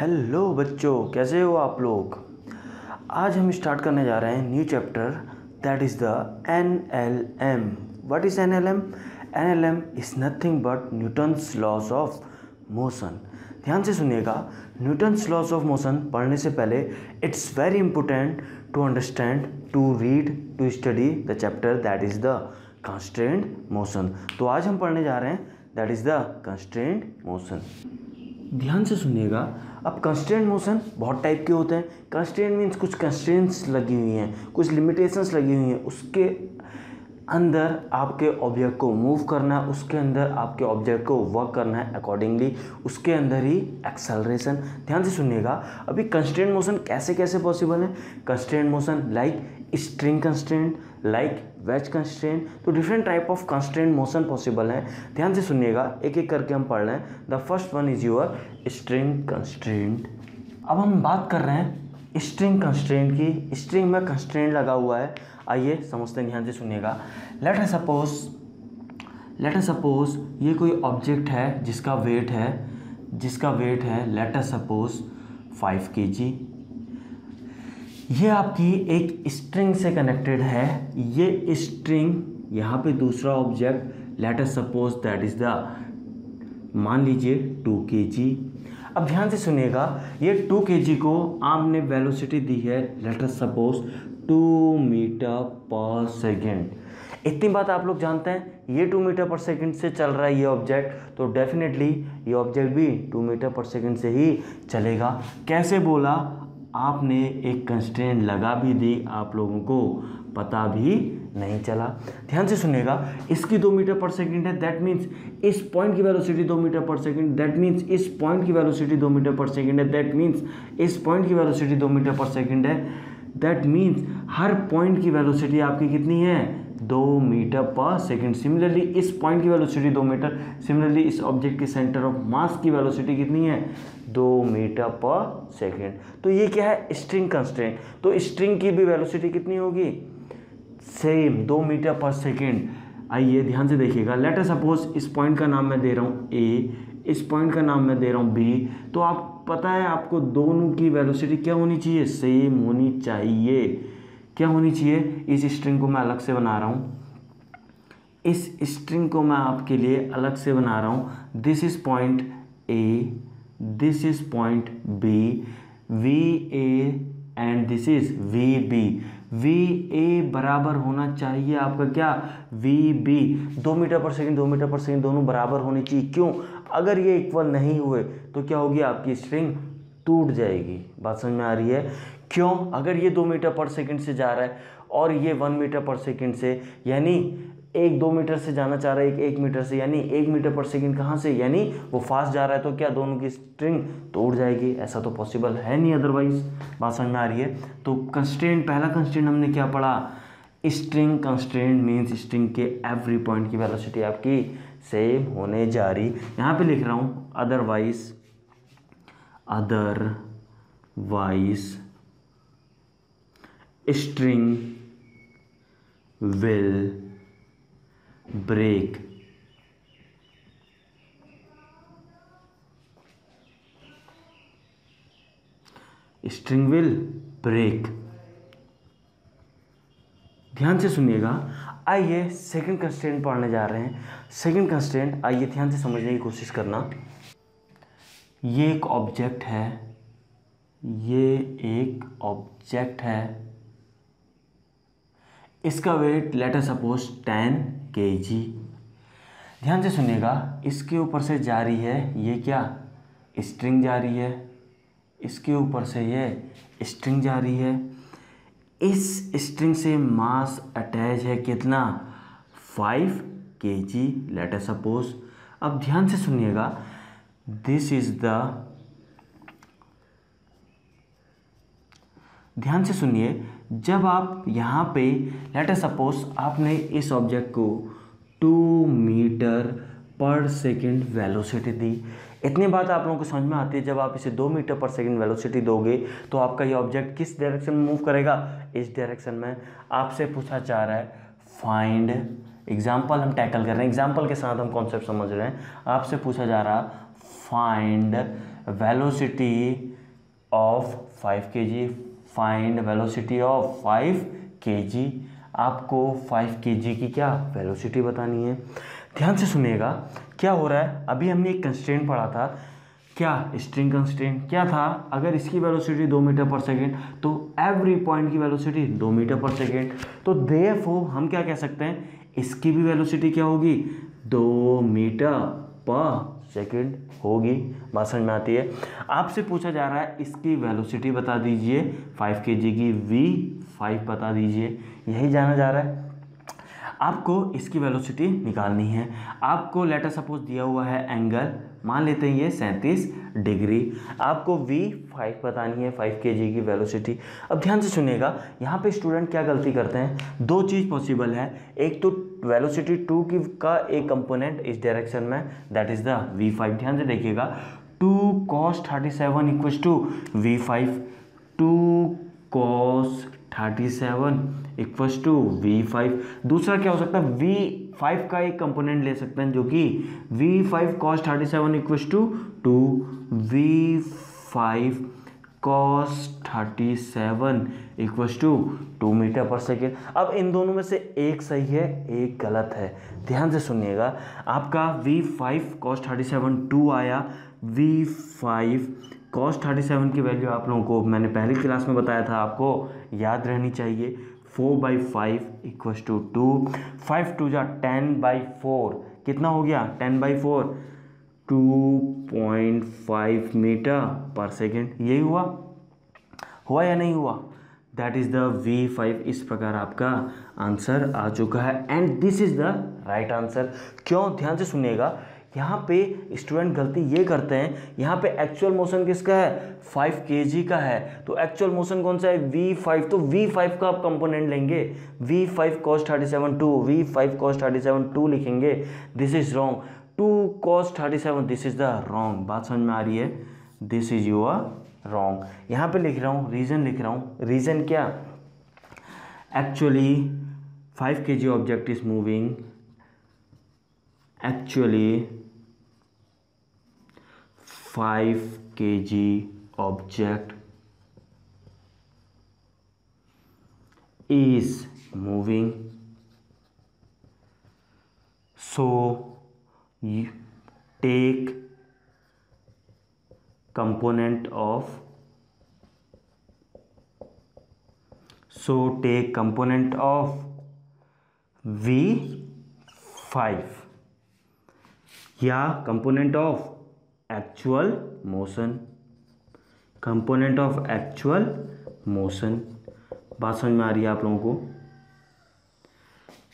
Hello बच्चों, कैसे हो आप लोग। आज हम स्टार्ट करने जा रहे हैं new chapter that is the NLM। What is NLM? NLM is nothing but Newton's laws of motion. ध्यान से सुनिएगा, न्यूटन्स लॉज ऑफ मोशन पढ़ने से पहले it's very important to understand, to read, to study the chapter that is the constraint motion. तो आज हम पढ़ने जा रहे हैं that is the constraint motion. ध्यान से सुनिएगा। अब कंस्ट्रेंट मोशन बहुत टाइप के होते हैं। कंस्ट्रेंट मीन्स कुछ कंस्ट्रेंट्स लगी हुई हैं, कुछ लिमिटेशंस लगी हुई हैं, उसके अंदर आपके ऑब्जेक्ट को मूव करना है, उसके अंदर आपके ऑब्जेक्ट को वर्क करना है अकॉर्डिंगली, उसके अंदर ही एक्सेलरेशन। ध्यान से सुनिएगा, अभी कंस्ट्रेंट मोशन कैसे कैसे पॉसिबल है। Constraint motion like string constraint, like wedge constraint, तो different type of constraint motion possible है। ध्यान से सुनिएगा, एक एक करके हम पढ़ रहे हैं। The first one is your string constraint. अब हम बात कर रहे हैं स्ट्रिंग कंस्ट्रेंट की। स्ट्रिंग में कंस्ट्रेंट लगा हुआ है, आइए समझते हैं। ध्यान से सुनिएगा। लेट अस सपोज ये कोई ऑब्जेक्ट है जिसका वेट है लेट अस सपोज 5 kg। ये आपकी एक स्ट्रिंग से कनेक्टेड है। ये स्ट्रिंग यहाँ पे दूसरा object late us suppose that is the, मान लीजिए 2 kg। अब ध्यान से सुनिएगा, ये 2 kg को आपने वेलोसिटी दी है late us suppose 2 metre per second. इतनी बात आप लोग जानते हैं, ये 2 मीटर पर सेकेंड से चल रहा है ये ऑब्जेक्ट, तो डेफिनेटली ये ऑब्जेक्ट भी 2 मीटर पर सेकेंड से ही चलेगा। कैसे बोला आपने, एक कंस्ट्रेंट लगा भी दी, आप लोगों को पता भी नहीं चला। ध्यान से सुनिएगा, इसकी 2 मीटर पर सेकेंड है, दैट मीन्स इस पॉइंट की velocity 2 metre per second, that means इस पॉइंट की वेलोसिटी 2 मीटर पर सेकेंड है, दैट मीन्स इस पॉइंट की वेलोसिटी 2 मीटर पर सेकेंड है, दैट मीन्स हर पॉइंट की वेलोसिटी आपकी कितनी है, 2 मीटर पर सेकेंड। सिमिलरली इस पॉइंट की वेलोसिटी 2 मीटर, सिमिलरली इस ऑब्जेक्ट के सेंटर ऑफ मास की वेलोसिटी कितनी है, 2 मीटर पर सेकेंड। तो ये क्या है, स्ट्रिंग कंस्ट्रेंट। तो स्ट्रिंग की भी वेलोसिटी कितनी होगी, सेम 2 मीटर पर सेकेंड। आइए ध्यान से देखिएगा, लेट अस सपोज इस पॉइंट का नाम मैं दे रहा हूँ ए, इस पॉइंट का नाम मैं दे रहा हूँ बी। तो आप पता है आपको दोनों की वेलोसिटी क्या होनी चाहिए, सेम होनी चाहिए। क्या होनी चाहिए, इस स्ट्रिंग को मैं अलग से बना रहा हूँ, इस स्ट्रिंग को मैं आपके लिए अलग से बना रहा हूँ। This is point A, this is point B, V A and this is V B. V A बराबर होना चाहिए आपका क्या, V B. 2 metre per second 2 metre per second दोनों बराबर होनी चाहिए। क्यों, अगर ये इक्वल नहीं हुए तो क्या होगी, आपकी स्ट्रिंग टूट जाएगी। बात समझ में आ रही है। क्यों, अगर ये 2 मीटर पर सेकेंड से जा रहा है और ये 1 मीटर पर सेकेंड से, यानी एक 2 मीटर से जाना चाह रहा है, 1 मीटर से, यानी 1 मीटर पर सेकेंड कहाँ से, यानी वो फास्ट जा रहा है, तो क्या दोनों की स्ट्रिंग तोड़ जाएगी। ऐसा तो पॉसिबल है नहीं अदरवाइज। बात समझ में आ रही है। तो कंस्ट्रेंट, पहला कंस्ट्रेंट हमने क्या पढ़ा, स्ट्रिंग कंस्ट्रेंट मीन्स स्ट्रिंग के एवरी पॉइंट की वेलोसिटी आपकी सेम होने जा रही। यहाँ पे लिख रहा हूँ otherwise string will break. String will break. ध्यान से सुनिएगा। आइए सेकंड कंस्ट्रेंट पढ़ने जा रहे हैं। सेकंड कंस्ट्रेंट, आइए ध्यान से समझने की कोशिश करना। ये एक ऑब्जेक्ट है, ये एक ऑब्जेक्ट है, इसका weight let us suppose 10 kg। ध्यान से सुनिएगा, इसके ऊपर से जा रही है ये क्या, स्ट्रिंग जा रही है, इसके ऊपर से ये स्ट्रिंग जा रही है। इस स्ट्रिंग से मास अटैच है कितना, 5 kg लेट अस सपोज। अब ध्यान से सुनिएगा, दिस इज द, ध्यान से सुनिए, जब आप यहाँ पे लेट अस सपोज आपने इस ऑब्जेक्ट को 2 मीटर पर सेकेंड वेलोसिटी दी। इतनी बात आप लोगों को समझ में आती है, जब आप इसे 2 मीटर पर सेकेंड वेलोसिटी दोगे तो आपका ये ऑब्जेक्ट किस डायरेक्शन में मूव करेगा, इस डायरेक्शन में। आपसे पूछा जा रहा है फाइंड, एग्जाम्पल हम टैकल कर रहे हैं, एग्जाम्पल के साथ हम कॉन्सेप्ट समझ रहे हैं। आपसे पूछा जा रहा find velocity of 5 kg, find velocity of 5 kg। आपको 5 kg की क्या वेलोसिटी बतानी है। ध्यान से सुनिएगा क्या हो रहा है। अभी हमने एक कंस्ट्रेंट पढ़ा था, क्या स्ट्रिंग कंस्ट्रेंट क्या था, अगर इसकी वेलोसिटी 2 मीटर पर सेकेंड तो एवरी पॉइंट की वेलोसिटी 2 मीटर पर सेकेंड। तो देयरफॉर हम क्या कह सकते हैं, इसकी भी वेलोसिटी क्या होगी, 2 मीटर पर सेकेंड होगी। बात समझ में आती है। आपसे पूछा जा रहा है इसकी वेलोसिटी बता दीजिए, 5 kg की v5 बता दीजिए, यही जाना जा रहा है। आपको इसकी वेलोसिटी निकालनी है। आपको लेटर सपोज दिया हुआ है एंगल, मान लेते हैं ये 37 डिग्री। आपको v5 बतानी है, 5 kg की वेलोसिटी। अब ध्यान से सुनिएगा, यहाँ पे स्टूडेंट क्या गलती करते हैं, दो चीज़ पॉसिबल है। एक तो वेलोसिटी 2 की का एक कंपोनेंट इस डायरेक्शन में, दैट इज़ द v5। ध्यान से देखिएगा, 2 cos 37 equals to v5, 2 cos 37 equals to v5। दूसरा क्या हो सकता है, v5 का एक कंपोनेंट ले सकते हैं जो कि v5 cos 37 equals to 2 v5 cos 37 equals to 2 metre per second. अब इन दोनों में से एक सही है, एक गलत है। ध्यान से सुनिएगा, आपका v5 cos 37 2 आया, v5 cos 37 की वैल्यू आप लोगों को मैंने पहली क्लास में बताया था, आपको याद रहनी चाहिए। 4/5 इक्वल्स टू 2, 5 2 जा 10/4, कितना हो गया 10/4, 2.5 मीटर पर सेकेंड। यही हुआ या नहीं हुआ, दैट इज़ द v5। इस प्रकार आपका आंसर आ चुका है and this is the right answer. क्यों, ध्यान से सुनिएगा, यहाँ पे स्टूडेंट गलती ये करते हैं, यहाँ पे एक्चुअल मोशन किसका है, 5 kg का है, तो एक्चुअल मोशन कौन सा है, v5। तो v5 का आप कंपोनेंट लेंगे, v5 cos 37 2, v5 cos 37 2 लिखेंगे, this is wrong. 2 cos 37 this is the wrong. बात समझ में आ रही है, दिस इज योर रॉन्ग। यहाँ पे लिख रहा हूँ, रीजन लिख रहा हूँ। रीजन क्या, actually 5 kg object is moving, actually 5 kg object is moving, so you take component of v5 या कंपोनेंट ऑफ एक्चुअल मोशन। बात समझ में आ रही है आप लोगों को,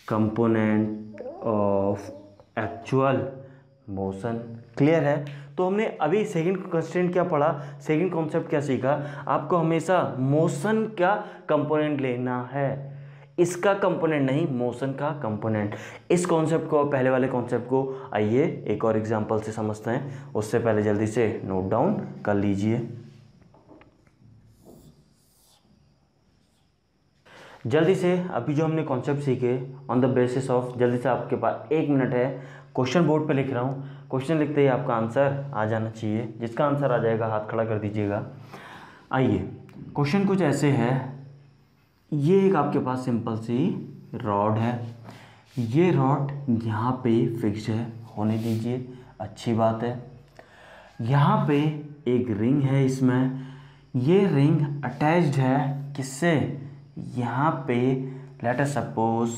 component of actual motion. Clear है। तो हमने अभी सेकंड कंस्ट्रेंट क्या पढ़ा, सेकंड कॉन्सेप्ट क्या सीखा, आपको हमेशा मोशन का कंपोनेंट लेना है, इसका कंपोनेंट नहीं, मोशन का कंपोनेंट। इस कॉन्सेप्ट को, पहले वाले कॉन्सेप्ट को आइए एक और एग्जांपल से समझते हैं। उससे पहले जल्दी से नोट डाउन कर लीजिए। जल्दी से अभी जो हमने कॉन्सेप्ट सीखे ऑन द बेसिस ऑफ, जल्दी से आपके पास 1 मिनट है, क्वेश्चन बोर्ड पे लिख रहा हूँ। क्वेश्चन लिखते ही आपका आंसर आ जाना चाहिए। जिसका आंसर आ जाएगा हाथ खड़ा कर दीजिएगा। आइए, क्वेश्चन कुछ ऐसे है, ये एक आपके पास सिंपल सी रॉड है, ये रॉड यहाँ पे फिक्स है, होने दीजिए, अच्छी बात है। यहाँ पे एक रिंग है, इसमें ये रिंग अटैच्ड है किससे, यहाँ पे लेट अस सपोज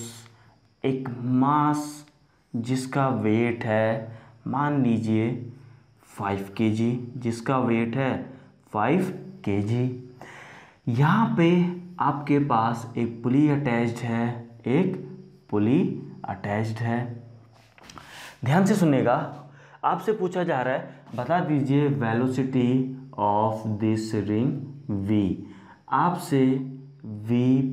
एक मास जिसका वेट है, मान लीजिए 5 kg, जिसका वेट है 5 kg। यहाँ पे आपके पास एक पुली अटैच्ड है, ध्यान से सुनिएगा। आपसे पूछा जा रहा है, बता दीजिए velocity of this ring v। आपसे v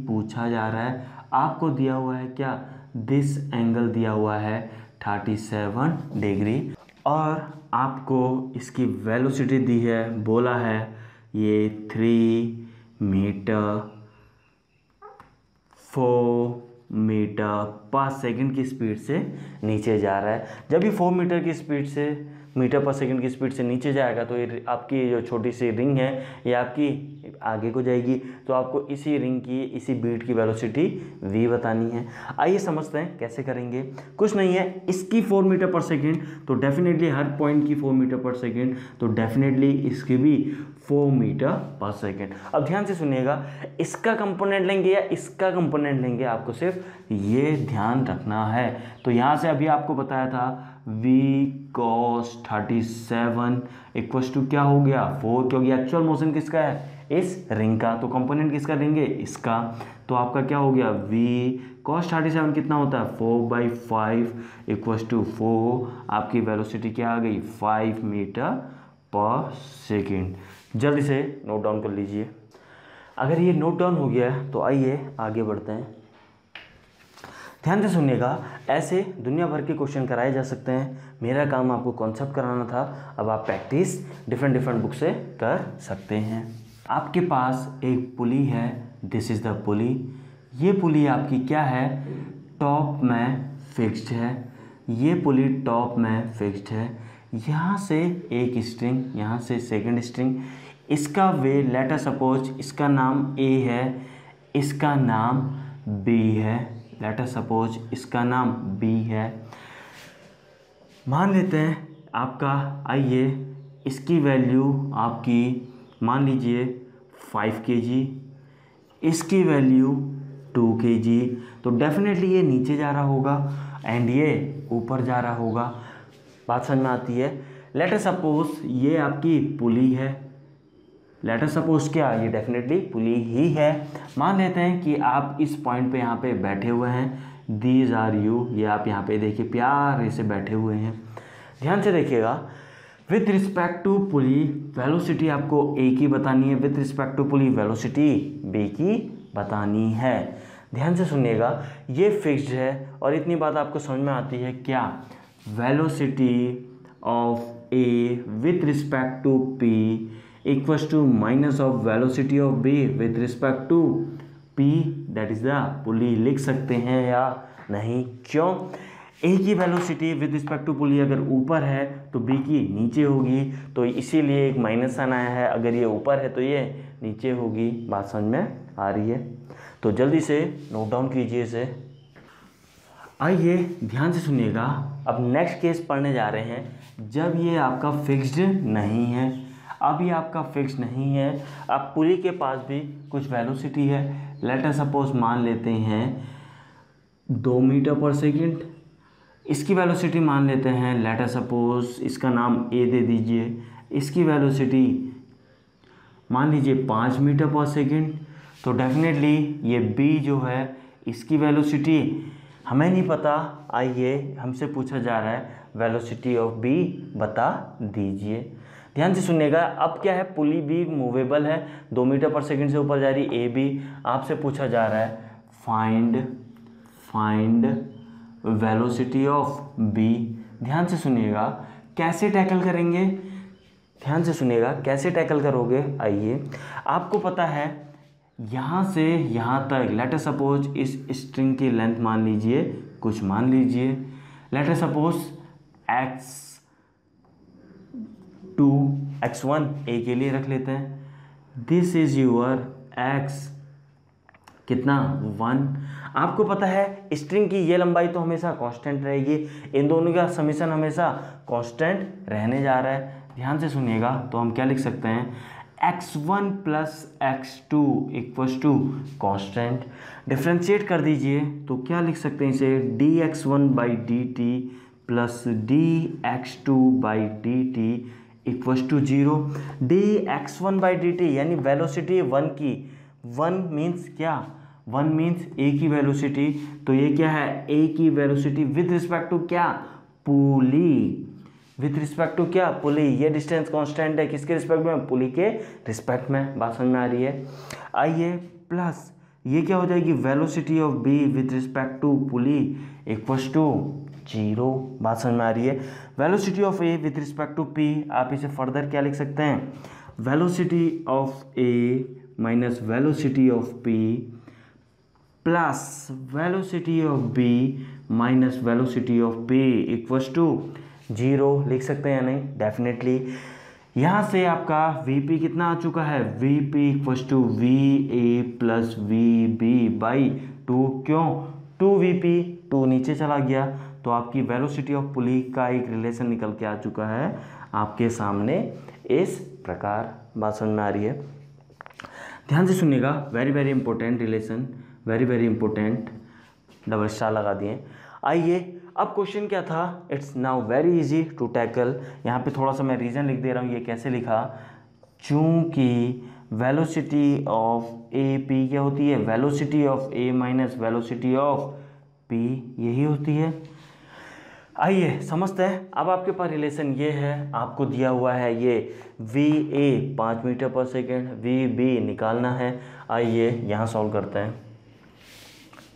पूछा जा रहा है, आपको दिया हुआ है क्या, दिस एंगल दिया हुआ है 37 डिग्री, और आपको इसकी वेलोसिटी दी है, बोला है ये 3 मीटर 4 मीटर पर सेकंड की स्पीड से नीचे जा रहा है। जब भी 4 मीटर की स्पीड से मीटर पर सेकंड की स्पीड से नीचे जाएगा तो ये आपकी जो छोटी सी रिंग है ये आपकी आगे को जाएगी। तो आपको इसी रिंग की इसी बीट की वेलोसिटी v बतानी है। आइए समझते हैं कैसे करेंगे। कुछ नहीं है, इसकी 4 मीटर पर सेकंड तो डेफिनेटली हर पॉइंट की 4 मीटर पर सेकंड, तो डेफिनेटली इसकी भी 4 मीटर पर सेकंड। अब ध्यान से सुनिएगा, इसका कंपोनेंट लेंगे या इसका कंपोनेंट लेंगे, आपको सिर्फ ये ध्यान रखना है। तो यहाँ से अभी आपको बताया था v cos 37 इक्वल्स टू क्या हो गया 4, क्योंकि एक्चुअल मोशन किसका है, इस रिंग का, तो कंपोनेंट किसका लेंगे, इसका। तो आपका क्या हो गया v cos 37 कितना होता है 4/5 इक्वल्स टू 4, आपकी वेलोसिटी क्या आ गई 5 मीटर पर सेकेंड। जल्दी से नोट डाउन कर लीजिए। अगर ये नोट डाउन हो गया है तो आइए आगे बढ़ते हैं। ध्यान से सुनिएगा, ऐसे दुनिया भर के क्वेश्चन कराए जा सकते हैं। मेरा काम आपको कॉन्सेप्ट कराना था, अब आप प्रैक्टिस डिफरेंट बुक से कर सकते हैं। आपके पास एक पुली है, दिस इज़ द पुली। ये पुली आपकी क्या है, टॉप में फिक्स्ड है। ये पुली टॉप में फिक्स्ड है। यहाँ से एक स्ट्रिंग, यहाँ से सेकंड स्ट्रिंग, इसका वे लेटर सपोज इसका नाम A है, इसका नाम B है। लेटर सपोज इसका नाम B है। मान लेते हैं आपका, आइए इसकी वैल्यू आपकी मान लीजिए 5 kg, इसकी वैल्यू 2 kg। तो डेफिनेटली ये नीचे जा रहा होगा एंड ये ऊपर जा रहा होगा। बात समझ में आती है। लेटर सपोज ये आपकी पुली है। लेटर सपोज क्या, ये डेफिनेटली पुली ही है। मान लेते हैं कि आप इस पॉइंट पे यहाँ पे बैठे हुए हैं, दीज आर यू, ये आप यहाँ पे देखिए प्यारे से बैठे हुए हैं। ध्यान से देखिएगा, with respect to pulley velocity आपको A की बतानी है, with respect to pulley velocity B की बतानी है। ध्यान से सुनिएगा, ये फिक्स्ड है और इतनी बात आपको समझ में आती है क्या, velocity of A with respect to P equals to minus of velocity of B with respect to P, that is the pulley. लिख सकते हैं या नहीं, क्यों, A की velocity with respect to pulley अगर ऊपर है तो B की नीचे होगी, तो इसीलिए एक माइनस साइन आया है। अगर ये ऊपर है तो ये नीचे होगी। बात समझ में आ रही है, तो जल्दी से नोट डाउन कीजिए इसे। आइए ध्यान से सुनिएगा, अब नेक्स्ट केस पढ़ने जा रहे हैं जब ये आपका फिक्स्ड नहीं है। अब ये आपका फिक्स नहीं है, अब पुली के पास भी कुछ वेलोसिटी है। लेटर सपोज मान लेते हैं 2 मीटर पर सेकेंड, इसकी वेलोसिटी मान लेते हैं, लेटर सपोज इसका नाम A दे दीजिए, इसकी वेलोसिटी मान लीजिए 5 मीटर पर सेकेंड। तो डेफिनेटली ये B जो है इसकी वेलोसिटी हमें नहीं पता, आइए हमसे पूछा जा रहा है वेलोसिटी ऑफ B बता दीजिए। ध्यान से सुनिएगा, अब क्या है, पुली भी मूवेबल है, 2 मीटर पर सेकंड से ऊपर जा रही A भी। आपसे पूछा जा रहा है फाइंड वेलोसिटी ऑफ B। ध्यान से सुनिएगा, कैसे टैकल करेंगे, ध्यान से सुनिएगा कैसे टैकल करोगे। आइए, आपको पता है यहाँ से यहाँ तक, लेटर सपोज इस स्ट्रिंग की लेंथ मान लीजिए, कुछ मान लीजिए, letter suppose x2 x1 A के लिए रख लेते हैं। दिस इज यूअर x कितना 1। आपको पता है स्ट्रिंग की ये लंबाई तो हमेशा कांस्टेंट रहेगी, इन दोनों का समीशन हमेशा कांस्टेंट रहने जा रहा है। ध्यान से सुनिएगा, तो हम क्या लिख सकते हैं, x1 plus x2 equals to constant. Differentiate कर दीजिए तो क्या लिख सकते हैं इसे, dx1 by D T plus dx2 by D T equals to 0। dx1 by D T यानी वेलोसिटी 1 की, 1 मीन्स क्या, 1 मीन्स A की वेलोसिटी, तो ये क्या है A की वेलोसिटी विथ रिस्पेक्ट टू क्या, पुली, विथ रिस्पेक्ट टू क्या, पुली। ये डिस्टेंस कांस्टेंट है, किसके रिस्पेक्ट में, पुली के रिस्पेक्ट में। बात समझ में आ रही है। आइए प्लस ये क्या हो जाएगी, velocity of B with respect to pulley equals to 0। बात समझ में आ रही है। Velocity of A with respect to P, आप इसे फर्दर क्या लिख सकते हैं, velocity of A minus velocity of P plus velocity of B minus velocity of P equals to 0 लिख सकते हैं या नहीं? डेफिनेटली। यहाँ से आपका Vp कितना आ चुका है? Vp equals to Va plus Vb by 2। क्यों? 2Vp, 2 नीचे चला गया, तो आपकी वेलोसिटी ऑफ पुली का एक रिलेशन निकल के आ चुका है आपके सामने इस प्रकार। बात समझ में आ रही है? ध्यान से सुनिएगा, very very important relation, very very important, double star लगा दिए। आइए अब क्वेश्चन क्या था? It's now very easy to tackle. यहाँ पे थोड़ा सा मैं रीज़न लिख दे रहा हूँ, ये कैसे लिखा, चूँकि वेलोसिटी ऑफ ए पी क्या होती है? Velocity of A minus velocity of P, यही होती है। आइए समझते हैं। अब आपके पास रिलेशन ये है, आपको दिया हुआ है ये V A 5 metre per second, V B निकालना है। आइए यहाँ सॉल्व करते हैं।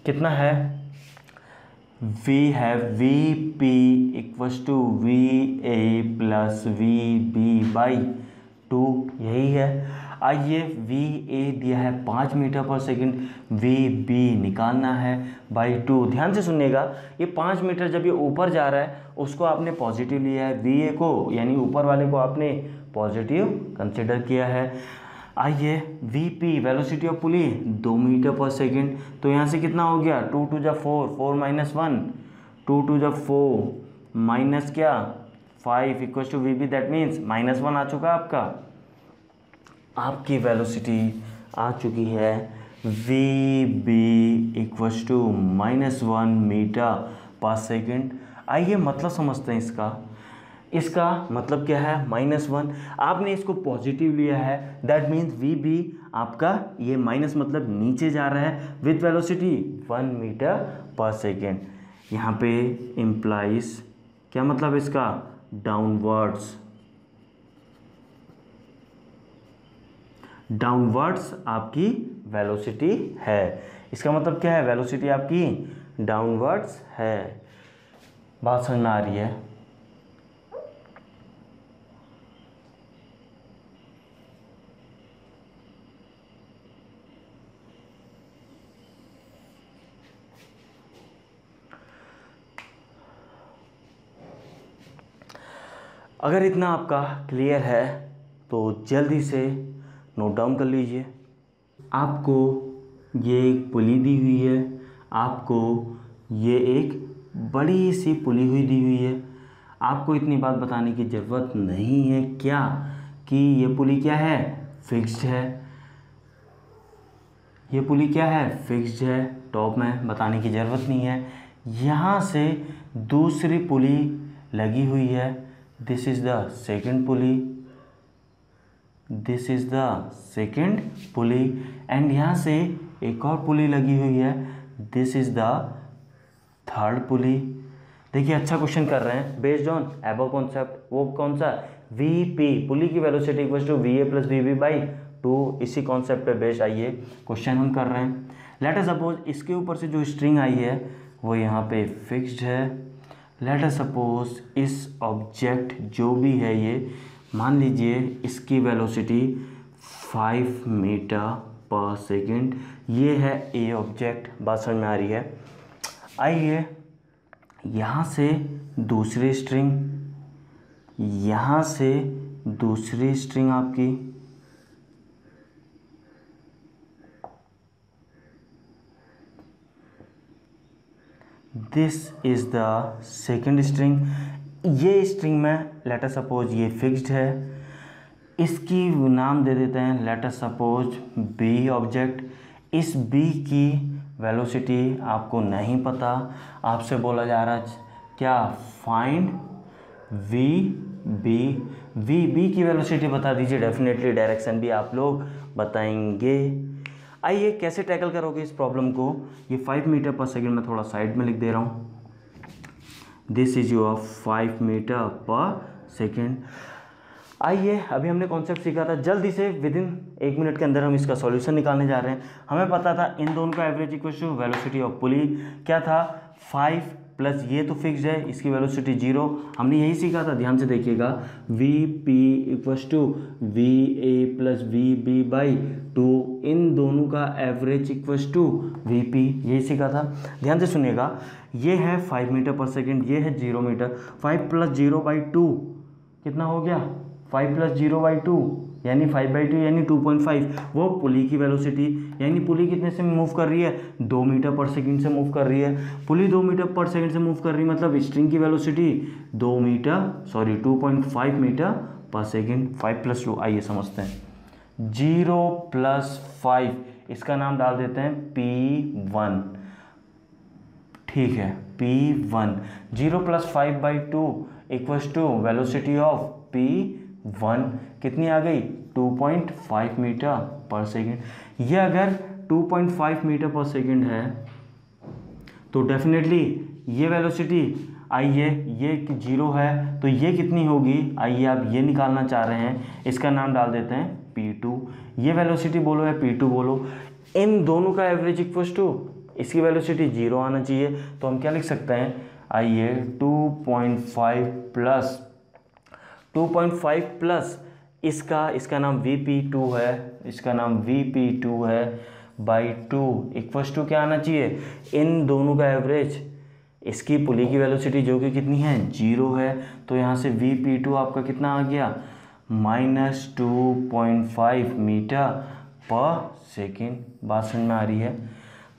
कितना है? We have V P equals to V A plus V B by 2, यही है। आइए वी ए दिया है 5 metre per second, we B निकालना है बाई 2। ध्यान से सुनिएगा, ये 5 मीटर जब ये ऊपर जा रहा है उसको आपने पॉजिटिव लिया है, वी ए को यानी ऊपर वाले को आपने पॉजिटिव कंसिडर किया है। आइए V P velocity of pulley 2 metre per second, तो यहाँ से कितना हो गया? 2 टू जा 4, 4 माइनस 1, 2 टू जा 4 माइनस क्या 5 equal to V B, that means -1 आ चुका आपका। आपकी वेलोसिटी आ चुकी है V B equals to -1 metre per second. आइए मतलब समझते हैं इसका। इसका मतलब क्या है? -1, आपने इसको पॉजिटिव लिया है, दैट मीन्स वी बी आपका ये माइनस मतलब नीचे जा रहा है with velocity 1 metre per second. यहाँ पे इम्प्लाइज क्या मतलब इसका? डाउनवर्ड्स, डाउनवर्ड्स आपकी वेलोसिटी है। इसका मतलब क्या है? वेलोसिटी आपकी डाउनवर्ड्स है। बात समझ में आ रही है? अगर इतना आपका क्लियर है तो जल्दी से नोट डाउन कर लीजिए। आपको ये एक पुली दी हुई है, आपको ये एक बड़ी सी पुली हुई दी हुई है। आपको इतनी बात बताने की ज़रूरत नहीं है क्या कि ये पुली क्या है? फिक्स्ड है। ये पुली क्या है? फिक्स्ड है। टॉप में बताने की ज़रूरत नहीं है। यहाँ से दूसरी पुली लगी हुई है, this is the second pulley, this is the second pulley, and यहाँ से एक और पुली लगी हुई है, दिस इज़ द थर्ड पुली। देखिए अच्छा क्वेश्चन कर रहे हैं बेस्ड ऑन एबव कॉन्सेप्ट। वो कौन सा? वी पी, पुली की velocity equals to V A plus V B by 2, इसी कॉन्सेप्ट पे बेस्ड आइए क्वेश्चन हम कर रहे हैं। लेट अस सपोज इसके ऊपर से जो स्ट्रिंग आई है वो यहाँ पे फिक्स्ड है। लेट अस सपोज इस ऑब्जेक्ट जो भी है ये, मान लीजिए इसकी वेलोसिटी 5 मीटर पर सेकेंड, ये है ए ऑब्जेक्ट। बात समझ में आ रही है? आइए यहाँ से दूसरी स्ट्रिंग, यहाँ से दूसरी स्ट्रिंग आपकी, this is the second string. ये स्ट्रिंग में लेट अस सपोज ये फिक्स्ड है, इसकी नाम दे देते हैं let us suppose B object. इस बी की वेलोसिटी आपको नहीं पता, आपसे बोला जा रहा है क्या? Find V B. V B की वेलोसिटी बता दीजिए। डेफिनेटली डायरेक्शन भी आप लोग बताएंगे। आइए कैसे टैकल करोगे इस प्रॉब्लम को? ये 5 मीटर पर सेकेंड में थोड़ा साइड में लिख दे रहा हूँ, this is your 5 metre per second. आइए अभी हमने कॉन्सेप्ट सीखा था, जल्दी से विद इन 1 मिनट के अंदर हम इसका सॉल्यूशन निकालने जा रहे हैं। हमें पता था इन दोनों का average equal to velocity of pulley क्या था? 5 प्लस ये तो फिक्स्ड है, इसकी वेलोसिटी 0। हमने यही सीखा था, ध्यान से देखिएगा, V P equals to V A plus V B by 2, इन दोनों का average equals to V P, यही सीखा था। ध्यान से सुनिएगा, ये है 5 मीटर पर सेकेंड, ये है 0 मीटर। 5 प्लस 0/2 कितना हो गया? 5 प्लस 0/2 यानी 5/2 यानी 2.5। वो पुली की वेलोसिटी, यानी पुली कितने से मूव कर रही है? 2 मीटर पर सेकंड से मूव कर रही है। पुली 2 मीटर पर सेकंड से मूव कर रही है, मतलब स्ट्रिंग की velocity 2.5 metre per second. 5 plus 2, आइए समझते हैं। 0 प्लस 5, इसका नाम डाल देते हैं P1, ठीक है, P1। 0 plus 5/2 equals to velocity of P1 कितनी आ गई? 2.5 मीटर पर सेकेंड। ये अगर 2.5 मीटर पर सेकेंड है तो डेफिनेटली ये वेलोसिटी, आइए ये 0 है तो ये कितनी होगी? आइए आप ये निकालना चाह रहे हैं, इसका नाम डाल देते हैं P2। ये वेलोसिटी बोलो या P2 बोलो, इन दोनों का एवरेज इक्वल्स टू, इसकी वेलोसिटी 0 आना चाहिए। तो हम क्या लिख सकते हैं? आइए 2.5 प्लस इसका नाम VP2 है, इसका नाम VP2 है बाई 2 इक्वल्स टू क्या आना चाहिए? इन दोनों का एवरेज, इसकी पुली की वेलोसिटी जो कि कितनी है? 0 है। तो यहाँ से VP2 आपका कितना आ गया? -2.5 मीटर पर सेकेंड। बात समझ में आ रही है?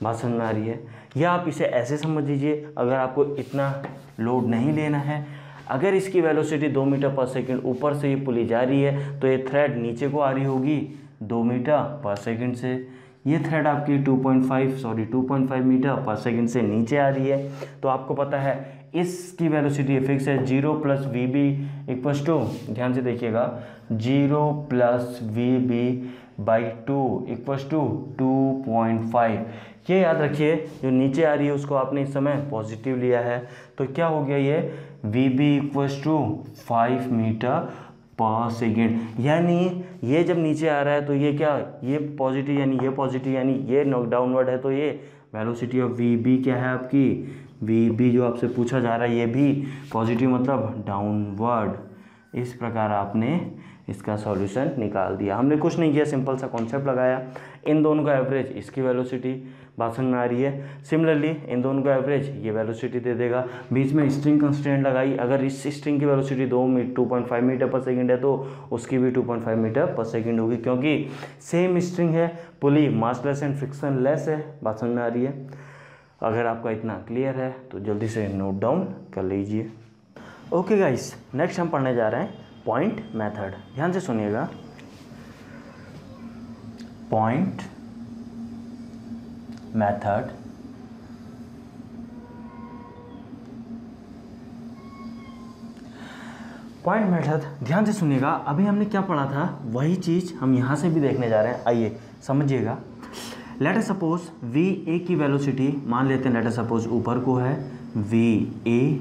बात समझ में आ रही है? या आप इसे ऐसे समझ लीजिए, अगर आपको इतना लोड नहीं लेना है, अगर इसकी वेलोसिटी 2 मीटर पर सेकंड, ऊपर से ये पुली जा रही है तो ये थ्रेड नीचे को आ रही होगी 2 मीटर पर सेकंड से। ये थ्रेड आपकी 2.5 मीटर पर सेकंड से नीचे आ रही है। तो आपको पता है इसकी वेलोसिटी फिक्स है 0 plus V B equals to, ध्यान से देखिएगा, 0 plus V B by 2 equals to 2.5। ये याद रखिए, जो नीचे आ रही है उसको आपने इस समय पॉजिटिव लिया है, तो क्या हो गया? ये V B equals to 5 metre per second. यानी ये जब नीचे आ रहा है तो ये क्या? ये पॉजिटिव यानी ये पॉजिटिव, यानी ये डाउनवर्ड है, तो ये वेलोसिटी ऑफ वी बी क्या है आपकी? वी बी जो आपसे पूछा जा रहा है ये भी पॉजिटिव, मतलब डाउनवर्ड। इस प्रकार आपने इसका सॉल्यूशन निकाल दिया। हमने कुछ नहीं किया, सिंपल सा कॉन्सेप्ट लगाया। इन दोनों का एवरेज, इसकी वेलोसिटी, बात समझ में आ रही है? सिमिलरली इन दोनों का एवरेज ये वेलोसिटी दे देगा। बीच में स्ट्रिंग कंस्ट्रेंट लगाई, अगर इस स्ट्रिंग की वेलोसिटी 2.5 मीटर पर सेकंड है तो उसकी भी 2.5 मीटर पर सेकंड होगी, क्योंकि सेम स्ट्रिंग है, पुली मासलेस एंड फ्रिक्शन लेस है। बात समझ में आ रही है? अगर आपका इतना क्लियर है तो जल्दी से नोट डाउन कर लीजिए। ओके गाइस, नेक्स्ट हम पढ़ने जा रहे हैं पॉइंट मेथड। ध्यान से सुनिएगा, पॉइंट मेथड पॉइंट मेथड, ध्यान से सुनिएगा। अभी हमने क्या पढ़ा था वही चीज़ हम यहाँ से भी देखने जा रहे हैं। आइए समझिएगा। Late us suppose V A की वेलोसिटी मान लेते हैं, लेट अस सपोज ऊपर को है V A,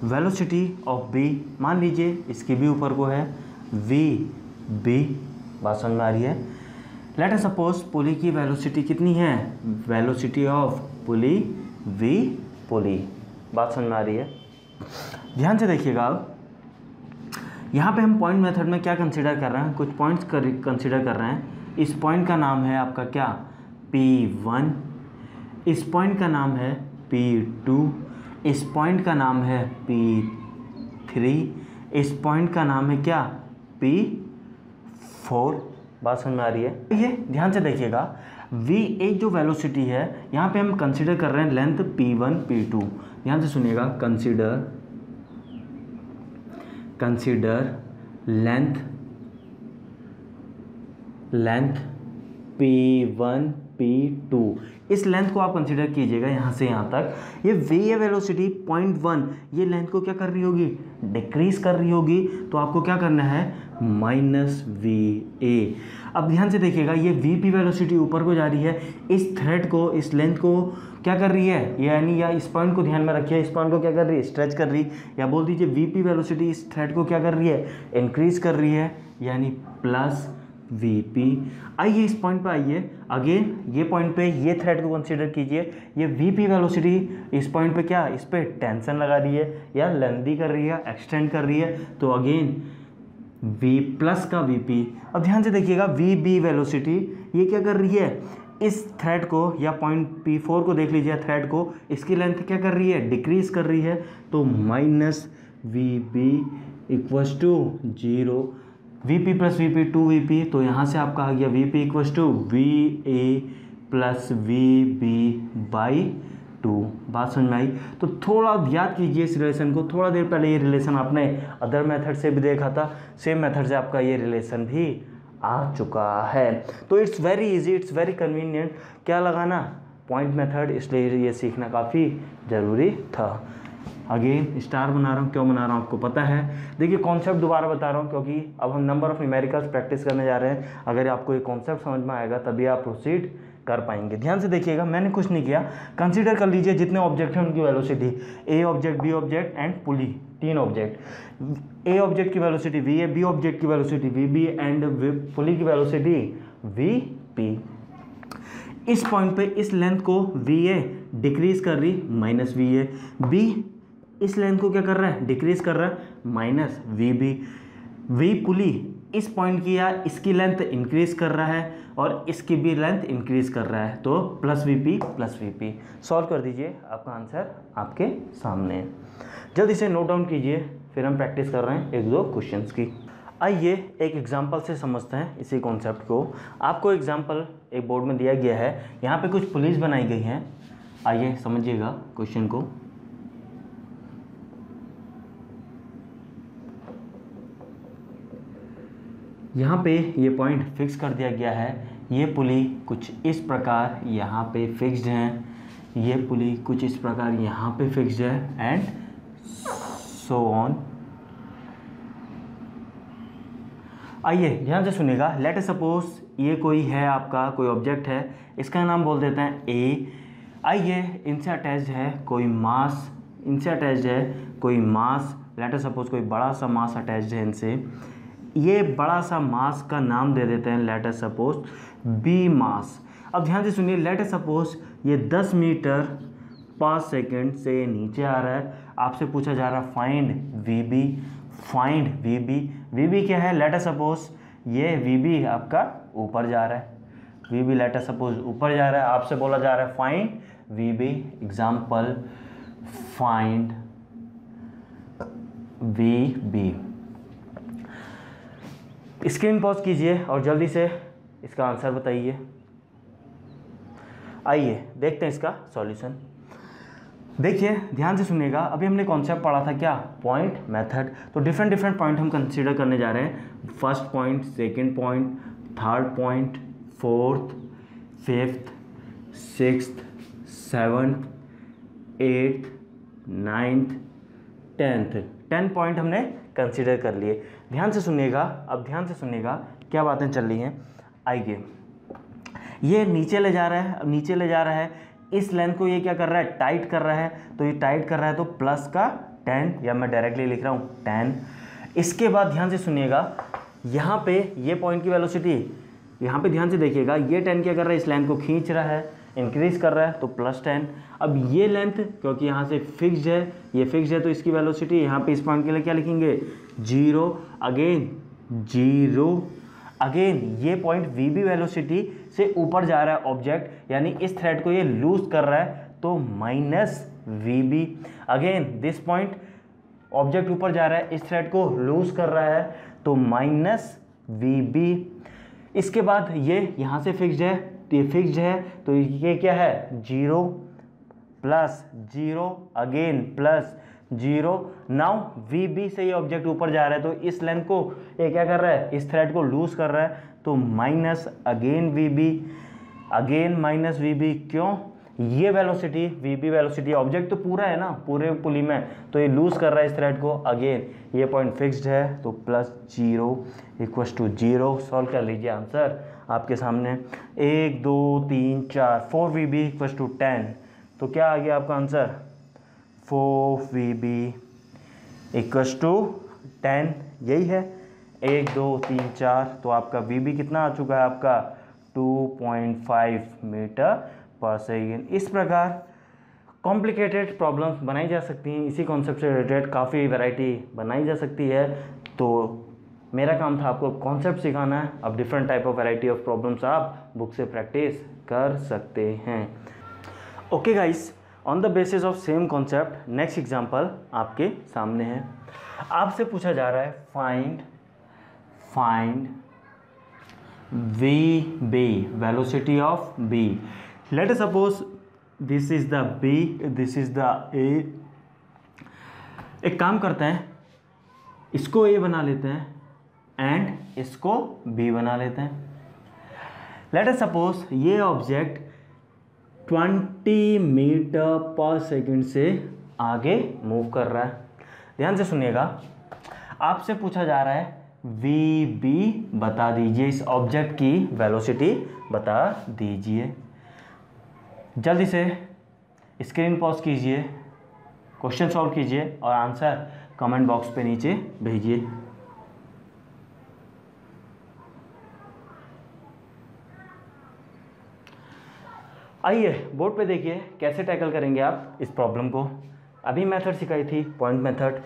velocity of B मान लीजिए इसकी भी ऊपर को है वी बी। बात समझ में आ रही है? लेट अस सपोज पुली की वेलोसिटी कितनी है? वेलोसिटी ऑफ पुली वी पुली। बात समझ में आ रही है? ध्यान से देखिएगा, यहाँ पे हम पॉइंट मेथड में क्या कंसीडर कर रहे हैं? कुछ पॉइंट्स कंसीडर कर रहे हैं। इस पॉइंट का नाम है आपका क्या? P1। इस पॉइंट का नाम है P2। इस पॉइंट का नाम है P3। इस पॉइंट का नाम है क्या? P4। बात समझ में आ रही है? ये ध्यान से देखिएगा, V1 जो वेलोसिटी है यहाँ पे हम कंसीडर कर रहे हैं लेंथ P1 P2। ध्यान से सुनिएगा, कंसीडर लेंथ P1 P2। इस लेंथ को आप कंसीडर कीजिएगा यहाँ से यहाँ तक। ये वी वेलोसिटी 0.1 ये लेंथ को क्या कर रही होगी? डिक्रीज कर रही होगी। तो आपको क्या करना है? -VA। अब ध्यान से देखिएगा, ये VP वेलोसिटी ऊपर को जा रही है, इस थ्रेड को, इस लेंथ को क्या कर रही है? यानी या इस पॉइंट को ध्यान में रखिए, इस पॉइंट को क्या कर रही है? स्ट्रेच कर रही, या बोल दीजिए VP वेलोसिटी इस थ्रेड को क्या कर रही है? इंक्रीज कर रही है, यानी वी पी। आइए इस पॉइंट पे आइए, अगेन ये पॉइंट पे ये थ्रेड को कंसीडर कीजिए, ये वी पी वेलोसिटी इस पॉइंट पे क्या, इस पे टेंशन लगा रही है या लेंदी कर रही है, एक्सटेंड कर रही है, तो अगेन v प्लस का वी पी। अब ध्यान से देखिएगा वी बी वेलोसिटी ये क्या कर रही है, इस थ्रेड को या पॉइंट P4 को देख लीजिए, थ्रेड को, इसकी लेंथ क्या कर रही है, डिक्रीज कर रही है, तो minus V B equals to 0, V P plus V P 2 तो यहाँ से आपका आ गया V P equals to V A plus V B by 2। बात समझ में आई? तो थोड़ा याद कीजिए इस रिलेशन को, थोड़ा देर पहले ये रिलेशन आपने अदर मेथड से भी देखा था, सेम मेथड से आपका ये रिलेशन भी आ चुका है। तो it's very easy, it's very convenient, क्या लगाना, पॉइंट मेथड, इसलिए ये सीखना काफ़ी ज़रूरी था। अगेन स्टार बना रहा हूँ, क्यों बना रहा हूँ आपको पता है। देखिए कॉन्सेप्ट दोबारा बता रहा हूँ क्योंकि अब हम नंबर ऑफ न्यूमेरिकल्स प्रैक्टिस करने जा रहे हैं। अगर आपको ये कॉन्सेप्ट समझ में आएगा तभी आप प्रोसीड कर पाएंगे। ध्यान से देखिएगा, मैंने कुछ नहीं किया, कंसीडर कर लीजिए जितने ऑब्जेक्ट हैं उनकी velocity, A object, B object and pulley, 3 object. A object की velocity V A, B object की velocity V B and pulley की वेलोसिटी वी पी। इस पॉइंट पे इस लेंथ को वी ए डिक्रीज कर रही माइनस वी ए, बी इस लेंथ को क्या कर रहा है, डिक्रीज कर रहा है minus V B, V pulley इस पॉइंट की या इसकी लेंथ इंक्रीज कर रहा है और इसकी भी लेंथ इंक्रीज कर रहा है, तो प्लस वी पी। सॉल्व कर दीजिए, आपका आंसर आपके सामने है। जल्दी से नोट डाउन कीजिए, फिर हम प्रैक्टिस कर रहे हैं 1-2 क्वेश्चंस की। आइए एक एग्जांपल से समझते हैं इसी कॉन्सेप्ट को। आपको एग्जांपल एक बोर्ड में दिया गया है, यहाँ पे कुछ पुलिस बनाई गई हैं, आइए समझिएगा क्वेश्चन को। यहाँ पे ये पॉइंट फिक्स कर दिया गया है, ये पुली कुछ इस प्रकार यहाँ पे फिक्स्ड हैं, ये पुली कुछ इस प्रकार यहाँ पे फिक्स्ड है एंड सो ऑन। आइए ध्यान से सुनिएगा, लेट सपोज ये कोई है आपका, कोई ऑब्जेक्ट है, इसका नाम बोल देते हैं ए। आइए इनसे अटैच्ड है कोई मास, इनसे अटैच्ड है कोई मास, लेट सपोज कोई बड़ा सा मास अटैच्ड है इनसे, ये बड़ा सा मास का नाम दे देते हैं लेट सपोज बी मास। अब ध्यान से सुनिए, लेट सपोज ये 10 मीटर पर सेकंड से नीचे आ रहा है, आपसे पूछा जा रहा है find V B, find V B. V B क्या है, लेट सपोज ये वी बी आपका ऊपर जा रहा है, वी बी लेट सपोज ऊपर जा रहा है, आपसे बोला जा रहा है find V B. Example find V B. Screen pause कीजिए और जल्दी से इसका आंसर बताइए। आइए देखते हैं इसका सॉल्यूशन। देखिए ध्यान से सुनिएगा, अभी हमने कॉन्सेप्ट पढ़ा था क्या, पॉइंट मेथड। तो डिफरेंट पॉइंट हम कंसीडर करने जा रहे हैं, first point, second point, third point, fourth, fifth, sixth, seventh, eighth, ninth, 10 point हमने कंसीडर कर लिए। ध्यान से सुनिएगा, अब ध्यान से सुनिएगा क्या बातें चल रही हैं। आइए ये नीचे ले जा रहा है, अब नीचे ले जा रहा है, इस लेंथ को ये क्या कर रहा है, टाइट कर रहा है, तो ये टाइट कर रहा है तो प्लस का 10, या मैं डायरेक्टली लिख रहा हूँ 10। इसके बाद ध्यान से सुनिएगा, यहाँ पे ये पॉइंट की वेलोसिटी, यहाँ पे ध्यान से देखिएगा, ये 10 क्या कर रहा है, इस लेंथ को खींच रहा है, इंक्रीज कर रहा है, तो प्लस 10। अब ये लेंथ क्योंकि यहाँ से फिक्स्ड है, ये फिक्स्ड है, तो इसकी वेलोसिटी यहाँ पे इस पॉइंट के लिए क्या लिखेंगे, 0। अगेन 0, अगेन ये पॉइंट वी बी वेलोसिटी से ऊपर जा रहा है ऑब्जेक्ट, यानी इस थ्रेड को ये लूज कर रहा है, तो minus V B. Again this point object ऊपर जा रहा है, इस थ्रेड को लूज कर रहा है, तो माइनस वी बी। इसके बाद ये यहाँ से फिक्स्ड है, तो ये फिक्स्ड है, तो ये क्या है, 0 plus 0, again plus 0। Now V B से ये ऑब्जेक्ट ऊपर जा रहा है, तो इस लेंथ को ये क्या कर रहा है, इस थ्रेड को लूज कर रहा है, तो minus again V B, again minus V B. क्यों, ये velocity V B velocity, object तो पूरा है ना, पूरे पुली में, तो ये लूज कर रहा है इस थ्रेड को। अगेन ये पॉइंट फिक्स्ड है, तो प्लस 0 इक्वस टू 0। सॉल्व कर लीजिए, आंसर आपके सामने 1 2 3 4, 4 वी बी इक्वस टू 10, तो क्या आ गया आपका answer, 4 V B equals to 10, यही है। 1 2 3 4, तो आपका वी कितना आ चुका है आपका 2.5 मीटर पर सेकेंड। इस प्रकार कॉम्प्लिकेटेड प्रॉब्लम्स बनाई जा सकती हैं। इसी कॉन्सेप्ट से रिलेटेड काफ़ी वैरायटी बनाई जा सकती है। तो मेरा काम था आपको कॉन्सेप्ट सिखाना है। अब different type of variety of problems आप बुक से प्रैक्टिस कर सकते हैं। Okay guys, on the basis of same concept next example आपके सामने है। आपसे पूछा जा रहा है find V B, velocity of B. Let us suppose this is the B, this is the A. एक काम करते हैं, इसको ए बना लेते हैं एंड इसको बी बना लेते हैं। लेट अस सपोज ये ऑब्जेक्ट 20 मीटर पर सेकंड से आगे मूव कर रहा है। ध्यान से सुनिएगा, आपसे पूछा जा रहा है वी बी बता दीजिए, इस ऑब्जेक्ट की वेलोसिटी बता दीजिए। जल्दी से स्क्रीन पॉज कीजिए, क्वेश्चन सॉल्व कीजिए और आंसर कमेंट बॉक्स पे नीचे भेजिए। आइए बोर्ड पे देखिए कैसे टैकल करेंगे आप इस प्रॉब्लम को। अभी मेथड सिखाई थी, पॉइंट मेथड।